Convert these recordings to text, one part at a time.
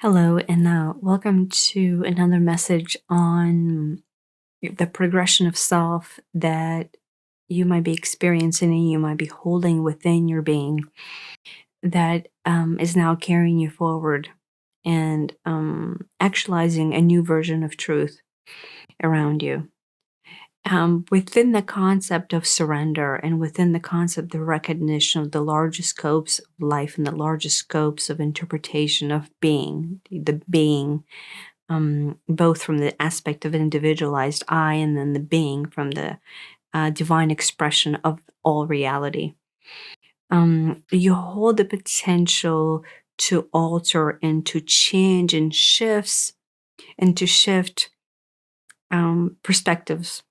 Hello, and welcome to another message on the progression of self that you might be experiencing and you might be holding within your being that is now carrying you forward and actualizing a new version of truth around you. Within the concept of surrender and within the concept of recognition of the largest scopes of life and the largest scopes of interpretation of being, the being, both from the aspect of an individualized I and then the being from the divine expression of all reality. You hold the potential to alter and to change and shifts and to shift perspectives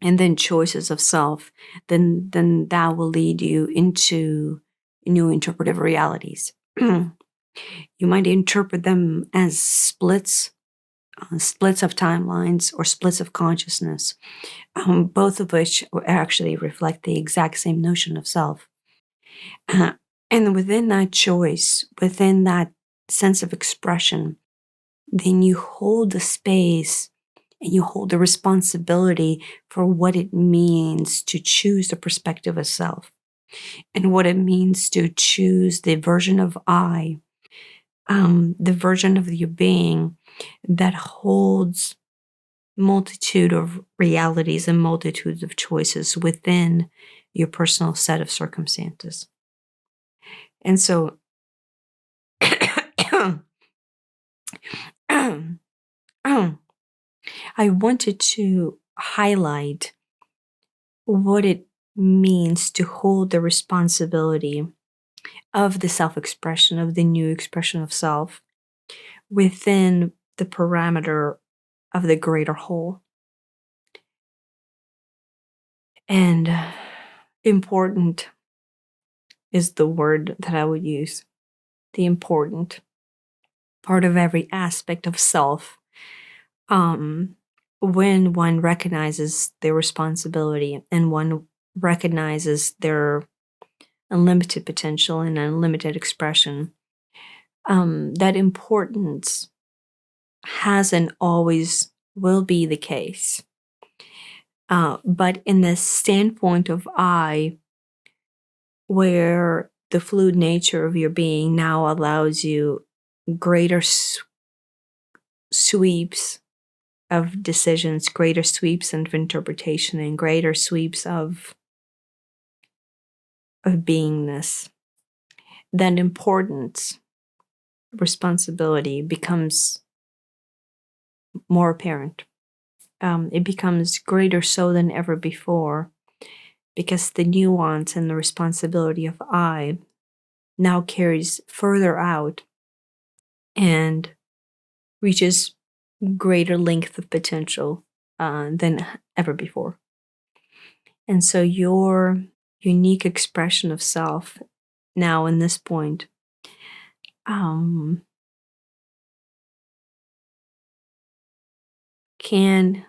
and then choices of self, then that will lead you into new interpretive realities. You might interpret them as splits of timelines or splits of consciousness, both of which actually reflect the exact same notion of self. And within that choice, within that sense of expression, then you hold the space and you hold the responsibility for what it means to choose the perspective of self and what it means to choose the version of I, the version of your being that holds multitude of realities and multitudes of choices within your personal set of circumstances. And so I wanted to highlight what it means to hold the responsibility of the self-expression, of the new expression of self within the parameter of the greater whole. And important is the word that I would use. The important part of every aspect of self. When one recognizes their responsibility and one recognizes their unlimited potential and unlimited expression, that importance has and always will be the case. But in the standpoint of I, where the fluid nature of your being now allows you greater sweeps of decisions, greater sweeps of interpretation, and greater sweeps of beingness, that importance, responsibility becomes more apparent. It becomes greater so than ever before because the nuance and the responsibility of I now carries further out and reaches greater length of potential than ever before. And so your unique expression of self now in this point can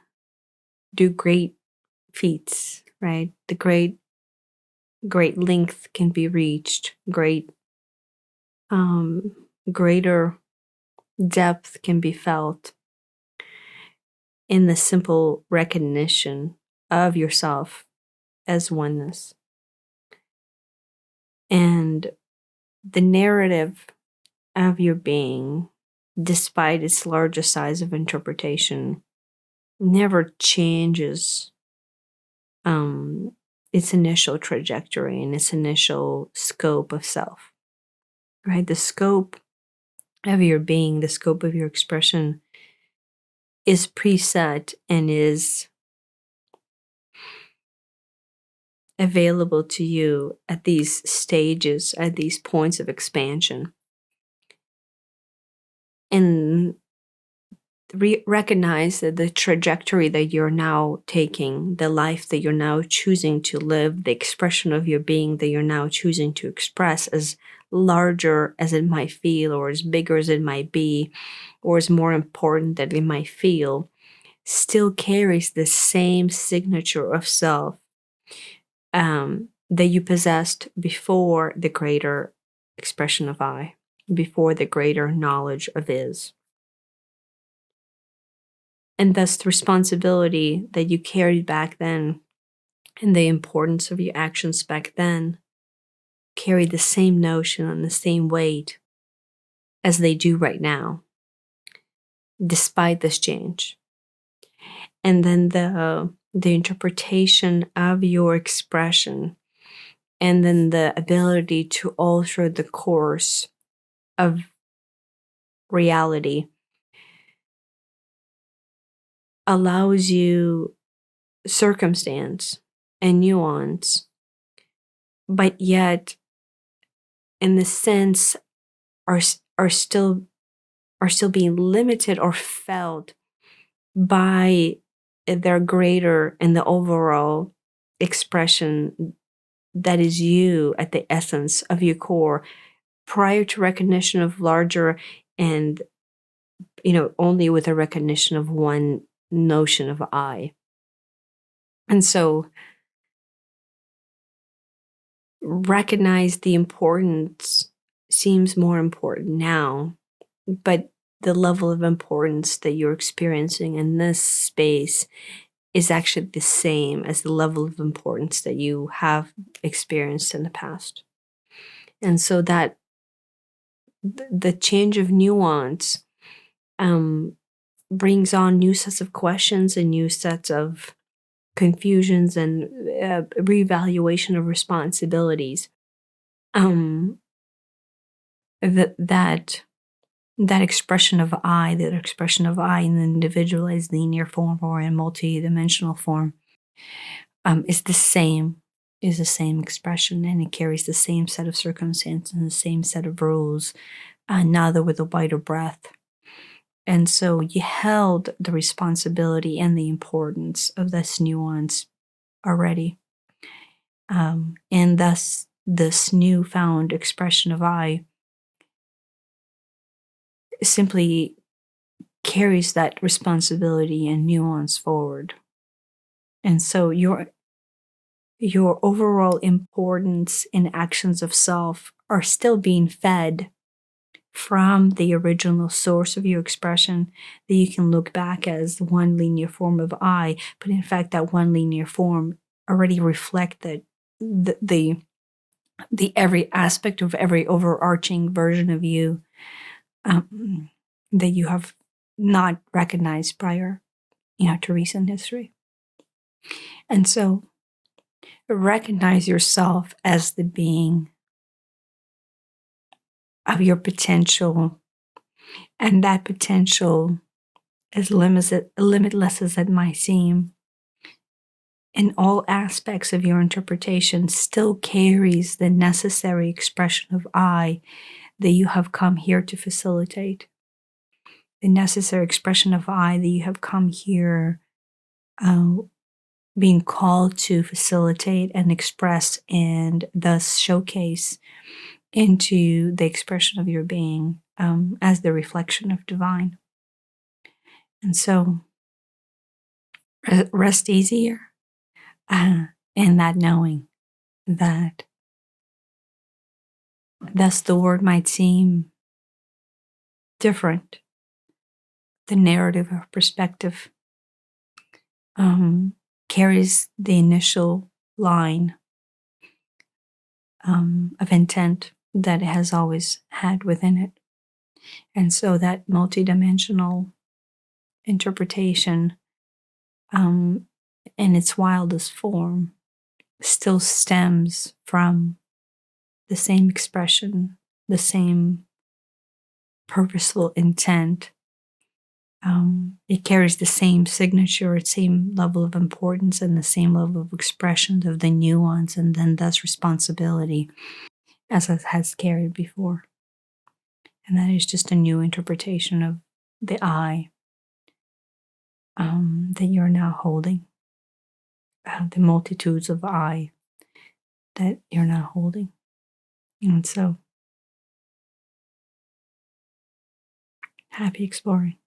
do great feats, right? The great length can be reached, greater depth can be felt in the simple recognition of yourself as oneness. And the narrative of your being, despite its larger size of interpretation, never changes its initial trajectory and its initial scope of self, right? The scope of your being, the scope of your expression is preset and is available to you at these stages, at these points of expansion. And recognize that the trajectory that you're now taking, the life that you're now choosing to live, the expression of your being that you're now choosing to express, as larger as it might feel, or as bigger as it might be, or as more important that it might feel, still carries the same signature of self that you possessed before the greater expression of I. before the greater knowledge of is. And thus, the responsibility that you carried back then and the importance of your actions back then carry the same notion and the same weight as they do right now, despite this change. And then the interpretation of your expression, and then the ability to alter the course of reality allows you circumstance and nuance, but yet in the sense are are still being limited or felt by their greater and the overall expression that is you at the essence of your core, prior to recognition of larger, and only with a recognition of one notion of I. And so recognize the importance seems more important now, but the level of importance that you're experiencing in this space is actually the same as the level of importance that you have experienced in the past. And so that the change of nuance brings on new sets of questions and new sets of confusions and reevaluation of responsibilities. That expression of I, that expression of I in the individualized linear form or in multi-dimensional form, is the same expression, and it carries the same set of circumstances and the same set of rules, neither with a wider breadth. And so you held the responsibility and the importance of this nuance already. And thus, this newfound expression of I simply carries that responsibility and nuance forward. And so your overall importance and actions of self are still being fed from the original source of your expression, that you can look back as one linear form of I, but in fact that one linear form already reflected the every aspect of every overarching version of you that you have not recognized prior, to recent history. And so recognize yourself as the being of your potential, and that potential, as limitless as it might seem, in all aspects of your interpretation, still carries the necessary expression of I that you have come here to facilitate. The necessary expression of I that you have come here being called to facilitate and express, and thus showcase into the expression of your being as the reflection of divine. And so rest easier in that knowing that thus the word might seem different, the narrative or perspective carries the initial line of intent that it has always had within it. And so that multidimensional interpretation in its wildest form still stems from the same expression, the same purposeful intent. It carries the same signature, its same level of importance, and the same level of expression of the nuance, and then thus responsibility as it has carried before. And that is just a new interpretation of the I that you're now holding, the multitudes of I that you're now holding. And so, happy exploring.